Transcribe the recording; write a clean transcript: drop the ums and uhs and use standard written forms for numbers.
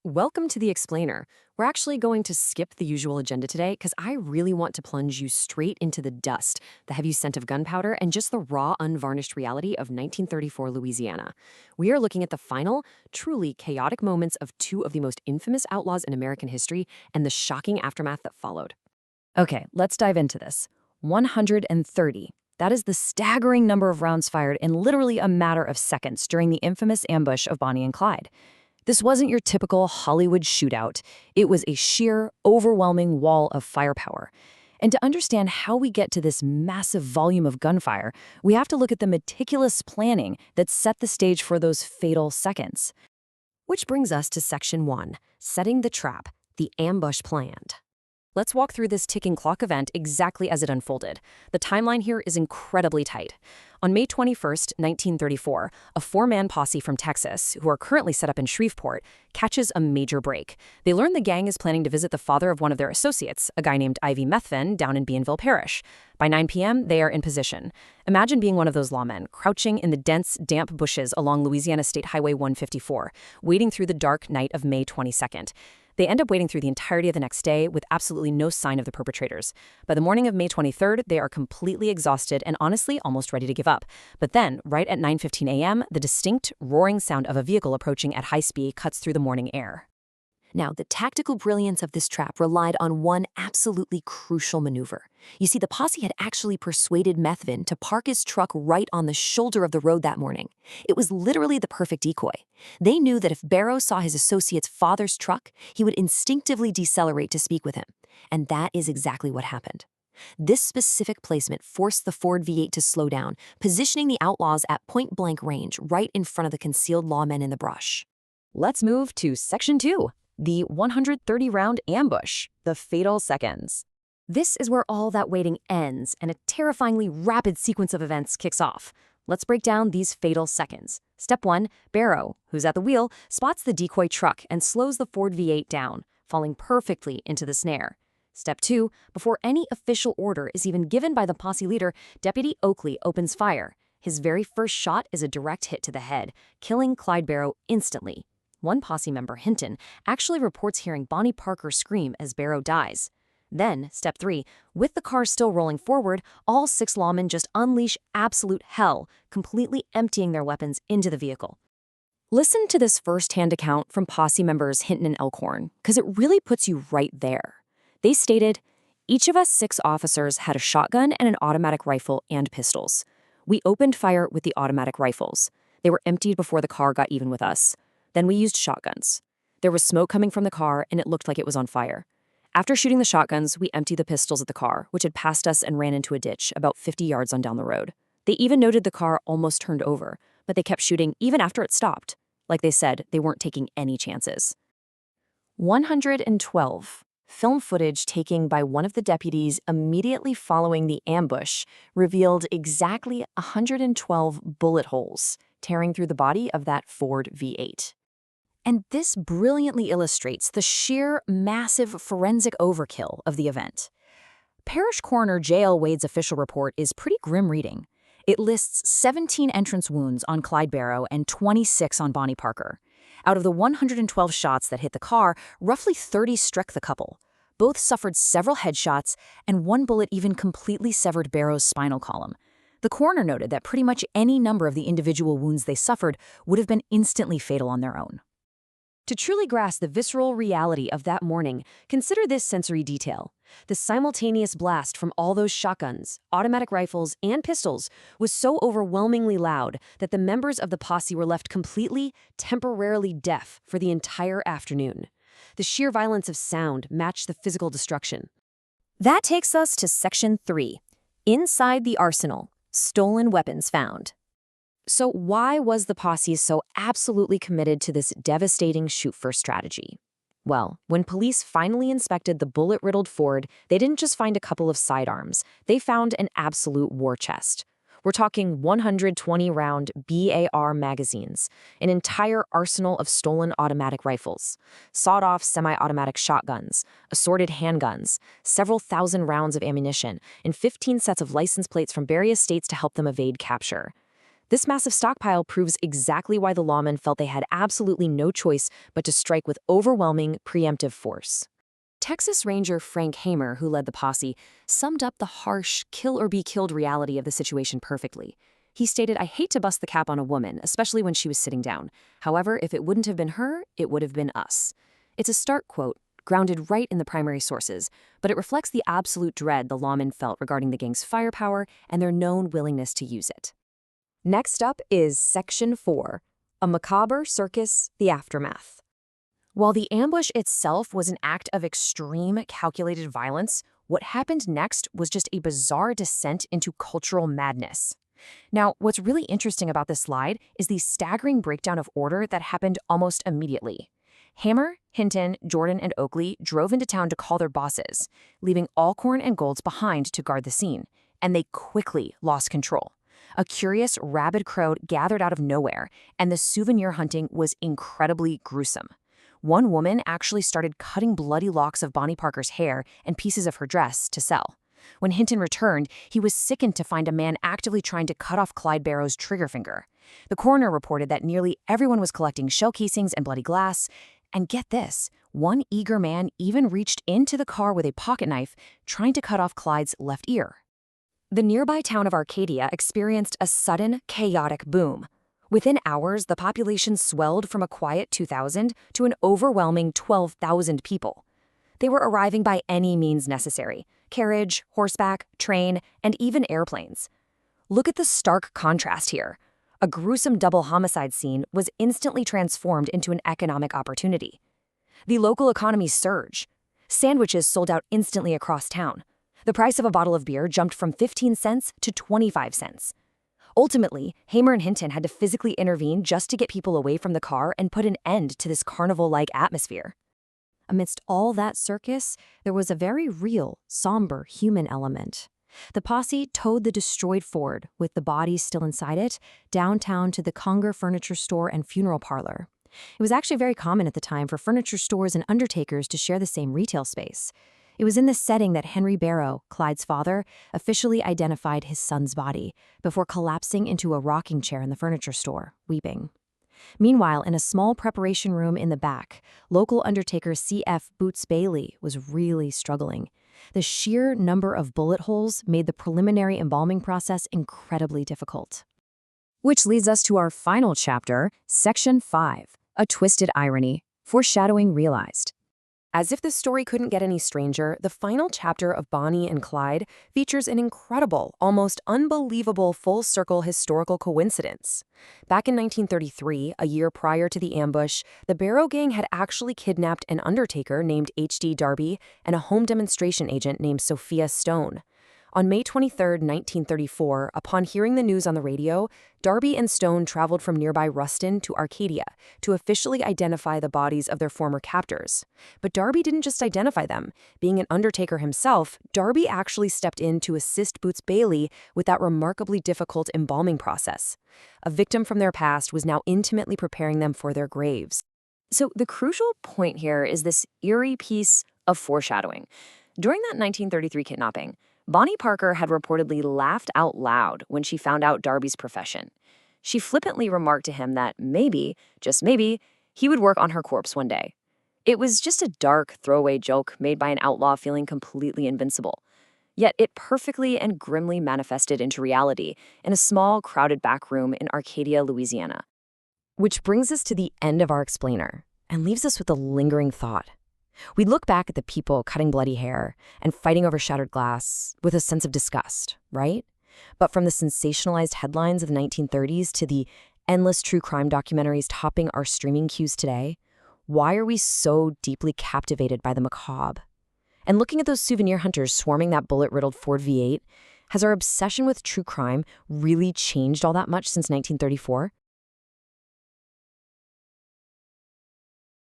Welcome to The Explainer. We're actually going to skip the usual agenda today because I really want to plunge you straight into the dust, the heavy scent of gunpowder, and just the raw, unvarnished reality of 1934 Louisiana. We are looking at the final, truly chaotic moments of two of the most infamous outlaws in American history and the shocking aftermath that followed. Okay, let's dive into this. 130. That is the staggering number of rounds fired in literally a matter of seconds during the infamous ambush of Bonnie and Clyde. This wasn't your typical Hollywood shootout. It was a sheer, overwhelming wall of firepower. And to understand how we get to this massive volume of gunfire, we have to look at the meticulous planning that set the stage for those fatal seconds. Which brings us to Section 1, setting the trap, the ambush planned. Let's walk through this ticking clock event exactly as it unfolded. The timeline here is incredibly tight. On May 21st, 1934, a four-man posse from Texas, who are currently set up in Shreveport, catches a major break. They learn the gang is planning to visit the father of one of their associates, a guy named Ivy Methvin, down in Bienville Parish. By 9 p.m., they are in position. Imagine being one of those lawmen, crouching in the dense, damp bushes along Louisiana State Highway 154, waiting through the dark night of May 22nd. They end up waiting through the entirety of the next day with absolutely no sign of the perpetrators. By the morning of May 23rd, they are completely exhausted and honestly almost ready to give up. But then, right at 9:15 a.m., the distinct, roaring sound of a vehicle approaching at high speed cuts through the morning air. Now, the tactical brilliance of this trap relied on one absolutely crucial maneuver. You see, the posse had actually persuaded Methvin to park his truck right on the shoulder of the road that morning. It was literally the perfect decoy. They knew that if Barrow saw his associate's father's truck, he would instinctively decelerate to speak with him. And that is exactly what happened. This specific placement forced the Ford V8 to slow down, positioning the outlaws at point-blank range right in front of the concealed lawmen in the brush. Let's move to Section 2. The 130-round ambush, the fatal seconds. This is where all that waiting ends and a terrifyingly rapid sequence of events kicks off. Let's break down these fatal seconds. Step 1, Barrow, who's at the wheel, spots the decoy truck and slows the Ford V8 down, falling perfectly into the snare. Step 2, before any official order is even given by the posse leader, Deputy Oakley opens fire. His very first shot is a direct hit to the head, killing Clyde Barrow instantly. One posse member, Hinton, actually reports hearing Bonnie Parker scream as Barrow dies. Then, Step 3, with the car still rolling forward, all 6 lawmen just unleash absolute hell, completely emptying their weapons into the vehicle. Listen to this first-hand account from posse members Hinton and Elkhorn, because it really puts you right there. They stated, "Each of us 6 officers had a shotgun and an automatic rifle and pistols. We opened fire with the automatic rifles. They were emptied before the car got even with us. Then we used shotguns. There was smoke coming from the car, and it looked like it was on fire. After shooting the shotguns, we emptied the pistols at the car, which had passed us and ran into a ditch about 50 yards on down the road. They even noted the car almost turned over, but they kept shooting even after it stopped. Like they said, they weren't taking any chances." 112. Film footage taken by one of the deputies immediately following the ambush revealed exactly 112 bullet holes tearing through the body of that Ford V8. And this brilliantly illustrates the sheer, massive forensic overkill of the event. Parish Coroner J.L. Wade's official report is pretty grim reading. It lists 17 entrance wounds on Clyde Barrow and 26 on Bonnie Parker. Out of the 112 shots that hit the car, roughly 30 struck the couple. Both suffered several headshots, and one bullet even completely severed Barrow's spinal column. The coroner noted that pretty much any number of the individual wounds they suffered would have been instantly fatal on their own. To truly grasp the visceral reality of that morning, consider this sensory detail. The simultaneous blast from all those shotguns, automatic rifles, and pistols was so overwhelmingly loud that the members of the posse were left completely, temporarily deaf for the entire afternoon. The sheer violence of sound matched the physical destruction. That takes us to Section 3, Inside the Arsenal, Stolen Weapons Found. So why was the posse so absolutely committed to this devastating shoot-first strategy? Well, when police finally inspected the bullet-riddled Ford, they didn't just find a couple of sidearms. They found an absolute war chest. We're talking 120-round BAR magazines, an entire arsenal of stolen automatic rifles, sawed-off semi-automatic shotguns, assorted handguns, several thousand rounds of ammunition, and 15 sets of license plates from various states to help them evade capture. This massive stockpile proves exactly why the lawmen felt they had absolutely no choice but to strike with overwhelming, preemptive force. Texas Ranger Frank Hamer, who led the posse, summed up the harsh, kill-or-be-killed reality of the situation perfectly. He stated, "I hate to bust the cap on a woman, especially when she was sitting down. However, if it wouldn't have been her, it would have been us." It's a stark quote, grounded right in the primary sources, but it reflects the absolute dread the lawmen felt regarding the gang's firepower and their known willingness to use it. Next up is Section 4, A Macabre Circus, the Aftermath. While the ambush itself was an act of extreme, calculated violence, what happened next was just a bizarre descent into cultural madness. Now, what's really interesting about this slide is the staggering breakdown of order that happened almost immediately. Hammer, Hinton, Jordan, and Oakley drove into town to call their bosses, leaving Alcorn and Golds behind to guard the scene, and they quickly lost control. A curious, rabid crowd gathered out of nowhere, and the souvenir hunting was incredibly gruesome. One woman actually started cutting bloody locks of Bonnie Parker's hair and pieces of her dress to sell. When Hinton returned, he was sickened to find a man actively trying to cut off Clyde Barrow's trigger finger. The coroner reported that nearly everyone was collecting shell casings and bloody glass. And get this, one eager man even reached into the car with a pocket knife, trying to cut off Clyde's left ear. The nearby town of Arcadia experienced a sudden, chaotic boom. Within hours, the population swelled from a quiet 2,000 to an overwhelming 12,000 people. They were arriving by any means necessary: carriage, horseback, train, and even airplanes. Look at the stark contrast here. A gruesome double homicide scene was instantly transformed into an economic opportunity. The local economy surged. Sandwiches sold out instantly across town. The price of a bottle of beer jumped from 15 cents to 25 cents. Ultimately, Hamer and Hinton had to physically intervene just to get people away from the car and put an end to this carnival-like atmosphere. Amidst all that circus, there was a very real, somber human element. The posse towed the destroyed Ford, with the bodies still inside it, downtown to the Conger furniture store and funeral parlor. It was actually very common at the time for furniture stores and undertakers to share the same retail space. It was in this setting that Henry Barrow, Clyde's father, officially identified his son's body, before collapsing into a rocking chair in the furniture store, weeping. Meanwhile, in a small preparation room in the back, local undertaker C.F. Boots Bailey was really struggling. The sheer number of bullet holes made the preliminary embalming process incredibly difficult. Which leads us to our final chapter, Section 5, A Twisted Irony, Foreshadowing Realized. As if the story couldn't get any stranger, the final chapter of Bonnie and Clyde features an incredible, almost unbelievable full-circle historical coincidence. Back in 1933, a year prior to the ambush, the Barrow gang had actually kidnapped an undertaker named H.D. Darby and a home demonstration agent named Sophia Stone. On May 23, 1934, upon hearing the news on the radio, Darby and Stone traveled from nearby Ruston to Arcadia to officially identify the bodies of their former captors. But Darby didn't just identify them. Being an undertaker himself, Darby actually stepped in to assist Boots Bailey with that remarkably difficult embalming process. A victim from their past was now intimately preparing them for their graves. So the crucial point here is this eerie piece of foreshadowing. During that 1933 kidnapping, Bonnie Parker had reportedly laughed out loud when she found out Darby's profession. She flippantly remarked to him that maybe, just maybe, he would work on her corpse one day. It was just a dark, throwaway joke made by an outlaw feeling completely invincible. Yet it perfectly and grimly manifested into reality in a small, crowded back room in Arcadia, Louisiana. Which brings us to the end of our explainer and leaves us with a lingering thought. We look back at the people cutting bloody hair and fighting over shattered glass with a sense of disgust, right? But from the sensationalized headlines of the 1930s to the endless true crime documentaries topping our streaming queues today, why are we so deeply captivated by the macabre? And looking at those souvenir hunters swarming that bullet-riddled Ford V8, has our obsession with true crime really changed all that much since 1934?